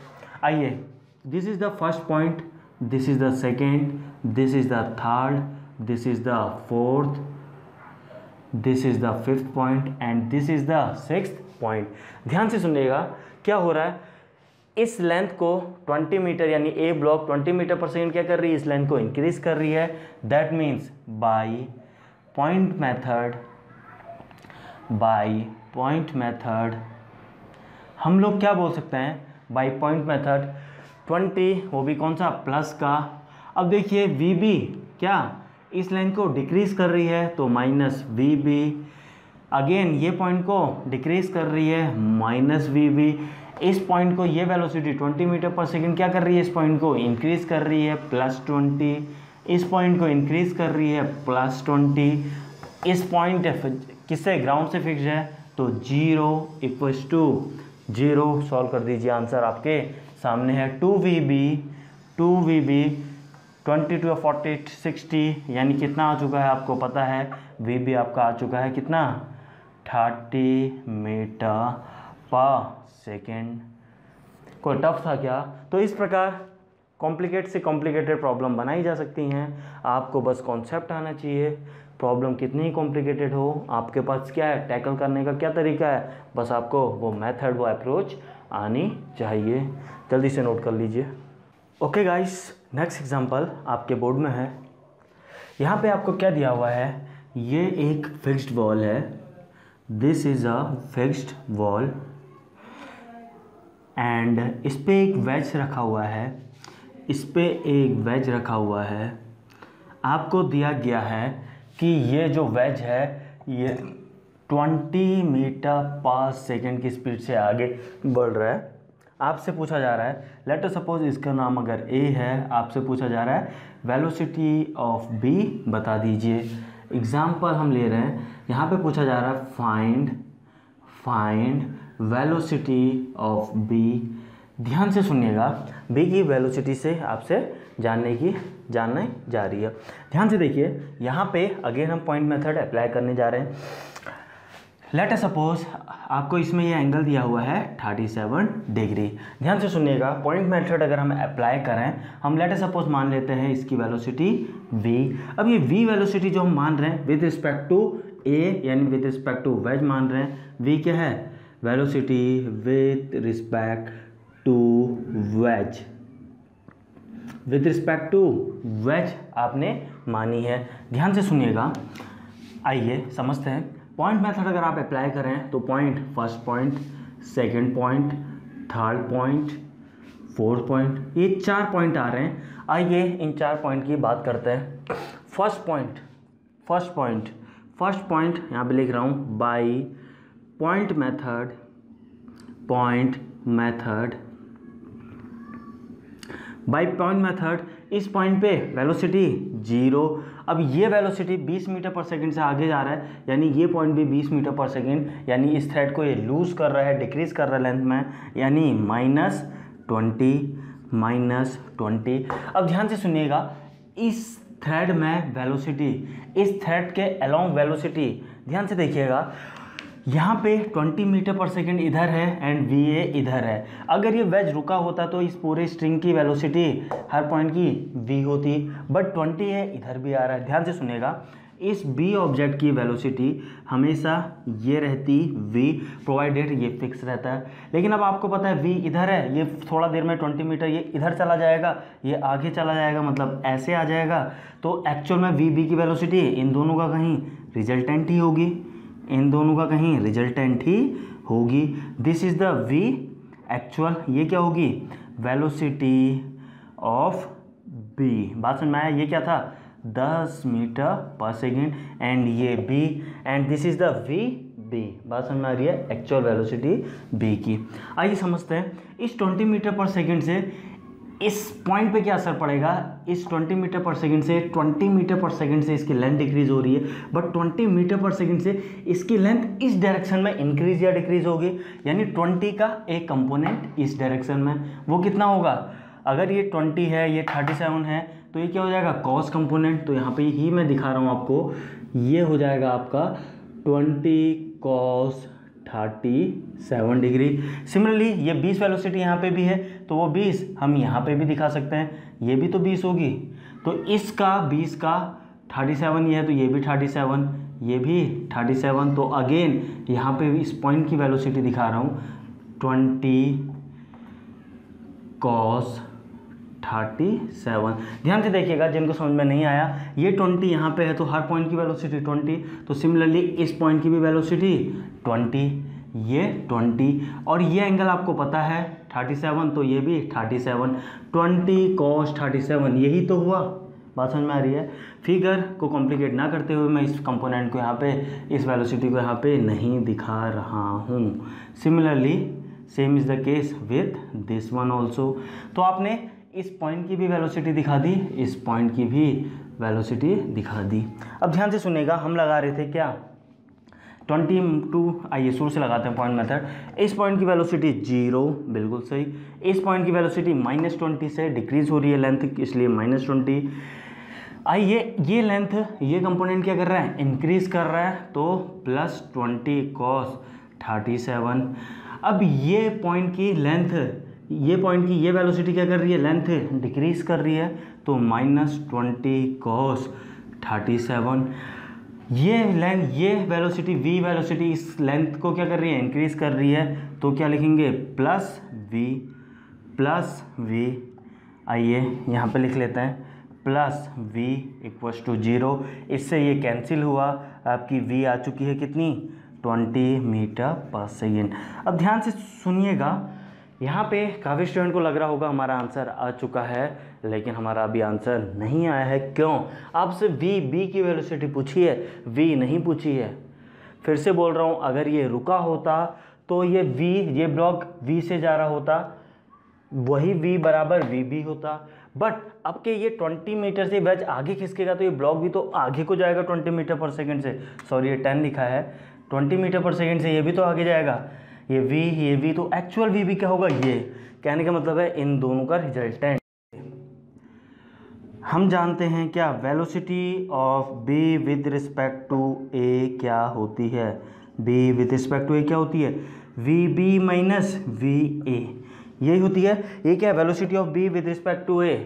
आइए, this is the first point, this is the second, this is the third, this is the fourth, this is the fifth point and this is the sixth point. ध्यान से सुनिएगा क्या हो रहा है। इस लेंथ को 20 मीटर यानी ए ब्लॉक 20 मीटर पर सेकेंड क्या कर रही है, इस लेंथ को इंक्रीज कर रही है। That means by point method हम लोग क्या बोल सकते हैं, बाई पॉइंट मेथड 20, वो भी कौन सा, प्लस का। अब देखिए वी बी क्या इस लाइन को डिक्रीज कर रही है तो माइनस वी बी, अगेन ये पॉइंट को डिक्रीज कर रही है माइनस वी बी। इस पॉइंट को ये वेलोसिटी 20 मीटर पर सेकंड क्या कर रही है, इस पॉइंट को इंक्रीज कर रही है प्लस 20, इस पॉइंट को इंक्रीज कर रही है प्लस 20। इस पॉइंट किससे, ग्राउंड से फिक्स है तो 0 इक्वल्स टू 0। सॉल्व कर दीजिए, आंसर आपके सामने है 2VB 22 और 40 60 यानी कितना आ चुका है आपको पता है। VB आपका आ चुका है कितना, 30 मीटर पर सेकेंड। कोई टफ था क्या? तो इस प्रकार कॉम्प्लिकेट से कॉम्प्लिकेटेड प्रॉब्लम बनाई जा सकती हैं। आपको बस कॉन्सेप्ट आना चाहिए। प्रॉब्लम कितनी ही कॉम्प्लिकेटेड हो, आपके पास क्या है, टैकल करने का क्या तरीका है, बस आपको वो मेथड, वो अप्रोच आनी चाहिए। जल्दी से नोट कर लीजिए। ओके गाइस, नेक्स्ट एग्जांपल आपके बोर्ड में है। यहाँ पे आपको क्या दिया हुआ है, ये एक फिक्स्ड वॉल है। This is a fixed wall and इस पे एक वेज रखा हुआ है, इस पे एक वेज रखा हुआ है। आपको दिया गया है कि ये जो वेज है ये 20 मीटर पर सेकेंड की स्पीड से आगे बढ़ रहा है। आपसे पूछा जा रहा है, लेट अस सपोज इसका नाम अगर ए है, आपसे पूछा जा रहा है वेलोसिटी ऑफ बी बता दीजिए। एग्जाम्पल हम ले रहे हैं, यहाँ पे पूछा जा रहा है फाइंड वेलोसिटी ऑफ बी। ध्यान से सुनिएगा, बी की वेलोसिटी से आपसे जानने जा रही है। ध्यान से देखिए, यहाँ पे अगेन हम पॉइंट मेथड अप्लाई करने जा रहे हैं। लेट अस सपोज आपको इसमें ये एंगल दिया हुआ है 37 डिग्री। ध्यान से सुनिएगा, पॉइंट मेथड अगर हम अप्लाई करें, हम लेट अस सपोज मान लेते हैं इसकी वेलोसिटी v। अब ये v वेलोसिटी जो हम मान रहे हैं विद रिस्पेक्ट टू a यानी विद रिस्पेक्ट टू वेज मान रहे हैं। v क्या है, velocity with respect to wedge, with respect to wedge आपने मानी है। ध्यान से सुनिएगा, आइए समझते हैं। पॉइंट मेथड अगर आप अप्लाई करें तो point, first point, second point, third point, fourth point, ये 4 पॉइंट आ रहे हैं। आइए इन 4 पॉइंट की बात करते हैं। फर्स्ट पॉइंट यहाँ पे लिख रहा हूँ बाई पॉइंट मेथड इस पॉइंट पे वेलोसिटी 0। अब ये वेलोसिटी 20 मीटर पर सेकंड से आगे जा रहा है, यानी ये पॉइंट भी 20 मीटर पर सेकंड, यानी इस थ्रेड को ये लूज कर रहा है, डिक्रीज कर रहा है लेंथ में, यानी -20 -20। अब ध्यान से सुनिएगा, इस थ्रेड में वेलोसिटी, इस थ्रेड के अलोंग वेलोसिटी, ध्यान से देखिएगा, यहाँ पे 20 मीटर पर सेकेंड इधर है एंड VA इधर है। अगर ये वेज रुका होता तो इस पूरे स्ट्रिंग की वेलोसिटी हर पॉइंट की V होती, बट 20 है, इधर भी आ रहा है। ध्यान से सुनिएगा, इस B ऑब्जेक्ट की वेलोसिटी हमेशा ये रहती V, प्रोवाइडेड ये फिक्स रहता है। लेकिन अब आपको पता है V इधर है, ये थोड़ा देर में 20 मीटर ये इधर चला जाएगा, ये आगे चला जाएगा, मतलब ऐसे आ जाएगा। तो एक्चुअल में VB की वेलोसिटी इन दोनों का कहीं रिजल्टेंट ही होगी, इन दोनों का कहीं रिजल्टेंट ही होगी। This is the V actual, ये क्या होगी, वेलोसिटी ऑफ B। बात समझ में आया, ये क्या था, 10 मीटर पर सेकेंड एंड ये B and this is the VB। बात समझ में आ रही है, एक्चुअल वेलोसिटी B की। आइए समझते हैं, इस 20 मीटर पर सेकेंड से इस पॉइंट पे क्या असर पड़ेगा। इस 20 मीटर पर सेकंड से 20 मीटर पर सेकंड से इसकी लेंथ डिक्रीज हो रही है, बट 20 मीटर पर सेकंड से इसकी लेंथ इस डायरेक्शन में इंक्रीज या डिक्रीज होगी, यानी 20 का एक कंपोनेंट इस डायरेक्शन में, वो कितना होगा, अगर ये 20 है, ये 37 है, तो ये क्या हो जाएगा, कॉस कंपोनेंट। तो यहाँ पे ही मैं दिखा रहा हूँ आपको, ये हो जाएगा आपका 20 cos 37 डिग्री। सिमिलरली ये 20 वेलोसिटी यहाँ पे भी है, तो वो 20 हम यहाँ पे भी दिखा सकते हैं, ये भी तो 20 होगी। तो इसका 20 का 37 ये है, तो ये भी 37, ये भी 37। तो अगेन यहाँ पे इस पॉइंट की वेलोसिटी दिखा रहा हूँ, 20 cos 37। ध्यान से देखिएगा, जिनको समझ में नहीं आया, ये 20 यहाँ पे है तो हर पॉइंट की वेलोसिटी 20, तो सिमिलरली इस पॉइंट की भी वेलोसिटी 20, ये 20, और ये एंगल आपको पता है 37, तो ये भी 37, 20 cos 37, यही तो हुआ। बात समझ में आ रही है। फिगर को कॉम्प्लिकेट ना करते हुए मैं इस कंपोनेंट को यहाँ पे, इस वेलोसिटी को यहाँ पे नहीं दिखा रहा हूँ। Similarly same is the case with this one also. तो आपने इस पॉइंट की भी वेलोसिटी दिखा दी, इस पॉइंट की भी वेलोसिटी दिखा दी। अब ध्यान से सुनेगा, हम लगा रहे थे क्या, 22, आइए शुरू से लगाते हैं पॉइंट मेथड। इस पॉइंट की वेलोसिटी 0, बिल्कुल सही। इस पॉइंट की वेलोसिटी -20 से डिक्रीज हो रही है लेंथ, इसलिए -20। आइए ये लेंथ, ये कंपोनेंट क्या कर रहा है, इंक्रीज कर रहा है, तो +20 cos 37। अब ये पॉइंट की लेंथ, ये पॉइंट की ये वेलोसिटी क्या कर रही है, लेंथ डिक्रीज कर रही है, तो -20 cos 37। ये लेंथ, ये वेलोसिटी V वेलोसिटी इस लेंथ को क्या कर रही है, इंक्रीज कर रही है, तो क्या लिखेंगे, प्लस V। आइए यहाँ पे लिख लेते हैं, +V = 0। इससे ये कैंसिल हुआ, आपकी V आ चुकी है कितनी, 20 मीटर पर सेकेंड। अब ध्यान से सुनिएगा, यहाँ पे काफ़ी स्टूडेंट को लग रहा होगा हमारा आंसर आ चुका है, लेकिन हमारा अभी आंसर नहीं आया है। क्यों, आपसे B की वेलोसिटी पूछी है, V नहीं पूछी है। फिर से बोल रहा हूँ, अगर ये रुका होता तो ये V, ये ब्लॉक V से जा रहा होता, वही V बराबर VB होता, बट अब के ये 20 मीटर से वेज आगे खिसकेगा तो ये ब्लॉक भी तो आगे को जाएगा 20 मीटर पर सेकेंड से, सॉरी ये 10 लिखा है, 20 मीटर पर सेकेंड से ये भी तो आगे जाएगा, ये V, तो एक्चुअल VB क्या होगा, ये कहने का मतलब है इन दोनों का रिजल्टेंट। हम जानते हैं क्या, velocity of B with respect to A क्या होती है, B with respect to A क्या होती है, VB माइनस VA, यही होती है। ये क्या है, velocity of B with respect to A,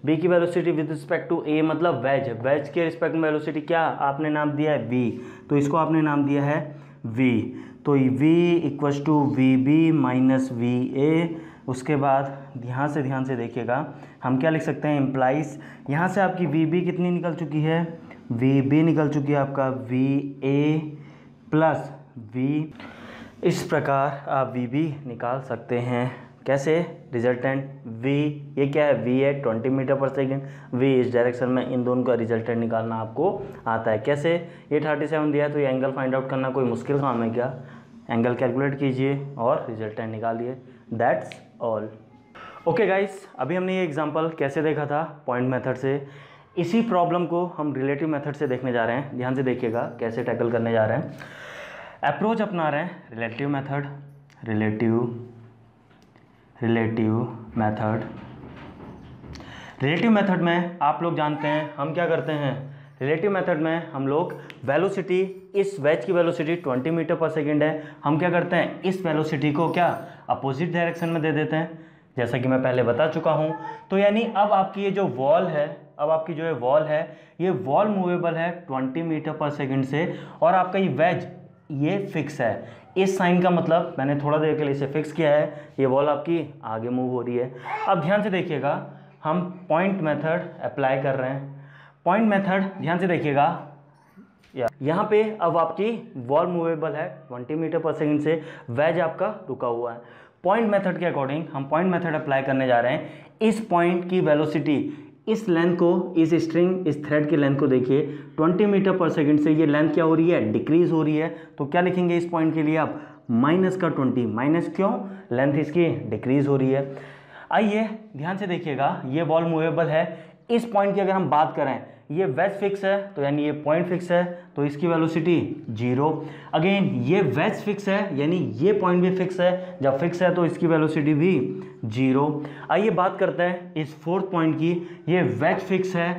B की velocity with respect to A मतलब वेज के रिस्पेक्ट में वेलोसिटी क्या आपने नाम दिया है, V, तो इसको आपने नाम दिया है V। तो V = VB माइनस VA। उसके बाद यहाँ से ध्यान से देखिएगा, हम क्या लिख सकते हैं, इम्प्लाइज, यहाँ से आपकी VB कितनी निकल चुकी है, VB निकल चुकी है आपका VA प्लस V। इस प्रकार आप VB निकाल सकते हैं, कैसे, रिजल्टेंट V, ये क्या है, V है 20 मीटर पर सेकेंड, V इस डायरेक्शन में, इन दोनों का रिजल्टेंट निकालना आपको आता है। कैसे, ये 37 दिया है तो ये एंगल फाइंड आउट करना कोई मुश्किल काम है क्या, एंगल कैलकुलेट कीजिए और रिजल्टेंट निकालिए, दैट्स ऑल। ओके गाइस, अभी हमने ये एग्जांपल कैसे देखा था, पॉइंट मेथड से। इसी प्रॉब्लम को हम रिलेटिव मेथड से देखने जा रहे हैं। ध्यान से देखिएगा कैसे टैकल करने जा रहे हैं। अप्रोच अपना रहे हैं relative method, relative method. Relative method में आप लोग जानते हैं हम क्या करते हैं, रिलेटिव मेथड में हम लोग वेलोसिटी, इस वेज की वेलोसिटी 20 मीटर पर सेकेंड है, हम क्या करते हैं इस वेलोसिटी को क्या अपोजिट डायरेक्शन में दे देते हैं, जैसा कि मैं पहले बता चुका हूं। तो यानी अब आपकी ये जो वॉल है, अब आपकी जो ये वॉल है, ये वॉल मूवेबल है 20 मीटर पर सेकेंड से, और आपका ये वेज ये फिक्स है। इस साइन का मतलब मैंने थोड़ा देर के लिए इसे फिक्स किया है, ये वॉल आपकी आगे मूव हो रही है। अब ध्यान से देखिएगा, हम पॉइंट मेथड अप्लाई कर रहे हैं। पॉइंट मेथड ध्यान से देखिएगा, यहाँ पे अब आपकी वॉल मूवेबल है 20 मीटर पर सेकेंड से, वेज आपका रुका हुआ है। पॉइंट मेथड के अकॉर्डिंग हम पॉइंट मेथड अप्लाई करने जा रहे हैं। इस पॉइंट की वेलोसिटी, इस लेंथ को, इस स्ट्रिंग, इस थ्रेड की लेंथ को देखिए, 20 मीटर पर सेकेंड से ये लेंथ क्या हो रही है, डिक्रीज हो रही है। तो क्या लिखेंगे इस पॉइंट के लिए आप, माइनस का 20, माइनस क्यों, लेंथ इसकी डिक्रीज हो रही है। आइए ध्यान से देखिएगा, ये वॉल मूवेबल है। इस पॉइंट की अगर हम बात करें, ये वेज फिक्स है तो यानी ये पॉइंट फिक्स है, तो इसकी वेलोसिटी 0। अगेन ये वेज फिक्स है यानी ये पॉइंट भी फिक्स है, जब फिक्स है तो इसकी वेलोसिटी भी 0। आइए बात करते हैं इस फोर्थ पॉइंट की। ये वेज फिक्स है,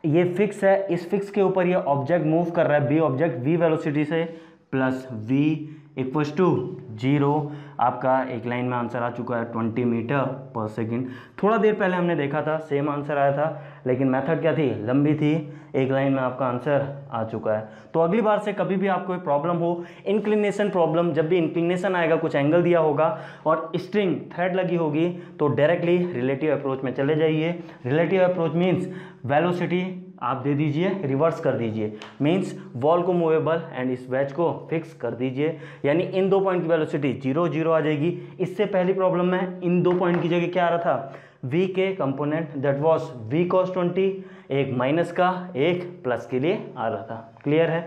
ये फिक्स है, इस फिक्स के ऊपर ये ऑब्जेक्ट मूव कर रहा है, बी ऑब्जेक्ट वी वेलोसिटी से, प्लस वी इक्वल्स टू 0। आपका एक लाइन में आंसर आ चुका है 20 मीटर पर सेकेंड। थोड़ा देर पहले हमने देखा था सेम आंसर आया था, लेकिन मेथड क्या थी, लंबी थी। एक लाइन में आपका आंसर आ चुका है। तो अगली बार से कभी भी आपको कोई प्रॉब्लम हो, इंक्लिनेशन प्रॉब्लम, जब भी इंक्लिनेशन आएगा, कुछ एंगल दिया होगा और स्ट्रिंग थ्रेड लगी होगी, तो डायरेक्टली रिलेटिव अप्रोच में चले जाइए। रिलेटिव अप्रोच मीन्स वेलोसिटी आप दे दीजिए, रिवर्स कर दीजिए, मीन्स वॉल को मूवेबल एंड इस वेज को फिक्स कर दीजिए, यानी इन दो पॉइंट की वेलोसिटी 0 0 आ जाएगी। इससे पहली प्रॉब्लम में इन दो पॉइंट की जगह क्या आ रहा था, v के component that was v cos 20, एक माइनस का एक प्लस के लिए आ रहा था। क्लियर है?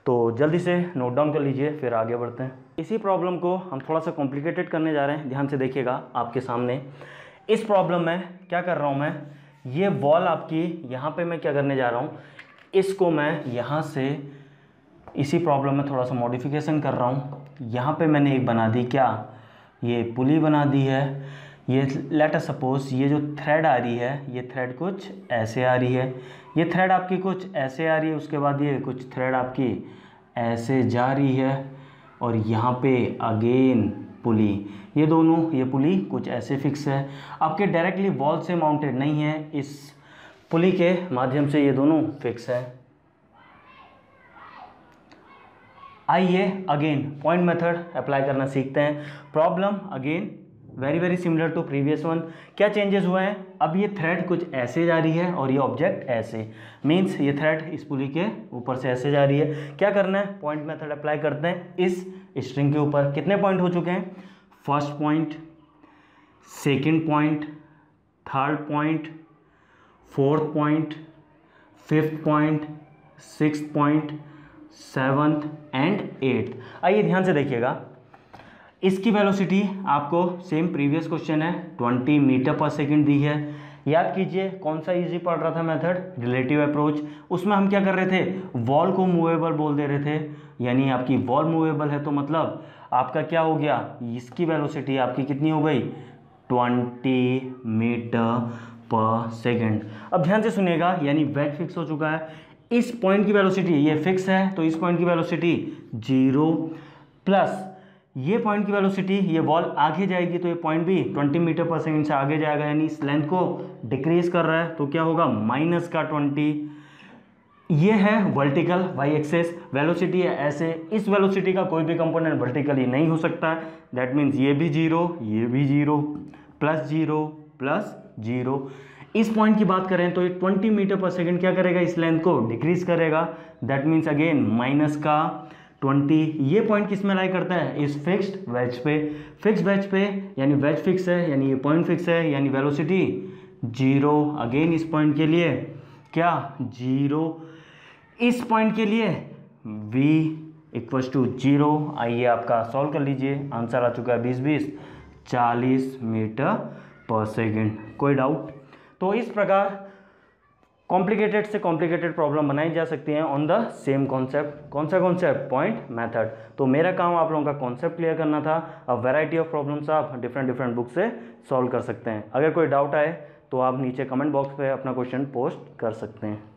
तो जल्दी से नोट डाउन कर लीजिए, फिर आगे बढ़ते हैं। इसी प्रॉब्लम को हम थोड़ा सा कॉम्प्लिकेटेड करने जा रहे हैं। ध्यान से देखिएगा आपके सामने इस प्रॉब्लम में क्या कर रहा हूँ मैं, ये वॉल आपकी यहाँ पे मैं क्या करने जा रहा हूँ, इसको मैं यहाँ से इसी प्रॉब्लम में थोड़ा सा मॉडिफिकेशन कर रहा हूँ। यहाँ पे मैंने एक बना दी, क्या, ये पुली बना दी है। ये लेट अस सपोज ये जो थ्रेड आ रही है, ये थ्रेड कुछ ऐसे आ रही है, ये थ्रेड आपकी कुछ ऐसे आ रही है, उसके बाद ये कुछ थ्रेड आपकी ऐसे जा रही है, और यहाँ पे अगेन पुली, ये दोनों, ये पुली कुछ ऐसे फिक्स है, आपके डायरेक्टली वॉल से माउंटेड नहीं है, इस पुली के माध्यम से ये दोनों फिक्स है। आइए अगेन पॉइंट मेथड अप्लाई करना सीखते हैं। Problem again very similar to previous one. क्या चेंजेस हुए हैं, अब ये थ्रेड कुछ ऐसे जा रही है और ये ऑब्जेक्ट ऐसे, मीन्स ये थ्रेड इस पुली के ऊपर से ऐसे जा रही है। क्या करना है, पॉइंट मेथड अप्लाई करते हैं इस स्ट्रिंग के ऊपर। कितने पॉइंट हो चुके हैं, first point, second point, third point, fourth point, fifth point, sixth point, seventh and eighth. आइए ध्यान से देखिएगा, इसकी वेलोसिटी आपको सेम प्रीवियस क्वेश्चन है 20 मीटर पर सेकेंड दी है। याद कीजिए कौन सा इजी पढ़ रहा था मेथड, रिलेटिव अप्रोच। उसमें हम क्या कर रहे थे, वॉल को मूवेबल बोल दे रहे थे, यानी आपकी वॉल मूवेबल है तो मतलब आपका क्या हो गया, इसकी वेलोसिटी आपकी कितनी हो गई, 20 मीटर पर सेकेंड। अब ध्यान से सुनिएगा, यानी वेट फिक्स हो चुका है, इस पॉइंट की वेलोसिटी ये फिक्स है, तो इस पॉइंट की वेलोसिटी 0 प्लस ये पॉइंट की वेलोसिटी, ये वॉल आगे जाएगी तो ये पॉइंट भी 20 मीटर पर सेकेंड से आगे जाएगा, यानी इस लेंथ को डिक्रीज कर रहा है, तो क्या होगा, माइनस का 20। ये है वर्टिकल वाई एक्सेस, वेलोसिटी है ऐसे, इस वेलोसिटी का कोई भी कंपोनेंट वर्टिकली नहीं हो सकता, दैट मीन्स ये भी 0, ये भी 0, प्लस 0 प्लस 0। इस पॉइंट की बात करें तो ये 20 मीटर पर सेकेंड क्या करेगा, इस लेंथ को डिक्रीज करेगा, दैट मीन्स अगेन माइनस का 20। ये पॉइंट किस में लाई करता है, इस फिक्स्ड वेज पे, फिक्स वेज पे, यानी वेज फिक्स है, यानी ये पॉइंट फिक्स है, यानी वेलोसिटी 0। अगेन इस पॉइंट के लिए क्या, 0, इस पॉइंट के लिए v इक्वल्स टू 0। आइए आपका सॉल्व कर लीजिए, आंसर आ चुका है 20 40 मीटर पर सेकेंड। कोई डाउट? तो इस प्रकार कॉम्प्लिकेटेड से कॉम्प्लिकेटेड प्रॉब्लम बनाई जा सकती हैं ऑन द सेम कॉन्सेप्ट। कौन सा कॉन्सेप्ट, पॉइंट मेथड। तो मेरा काम आप लोगों का कॉन्सेप्ट क्लियर करना था। अब वैरायटी ऑफ प्रॉब्लम्स आप डिफरेंट बुक से सॉल्व कर सकते हैं। अगर कोई डाउट आए तो आप नीचे कमेंट बॉक्स पे अपना क्वेश्चन पोस्ट कर सकते हैं।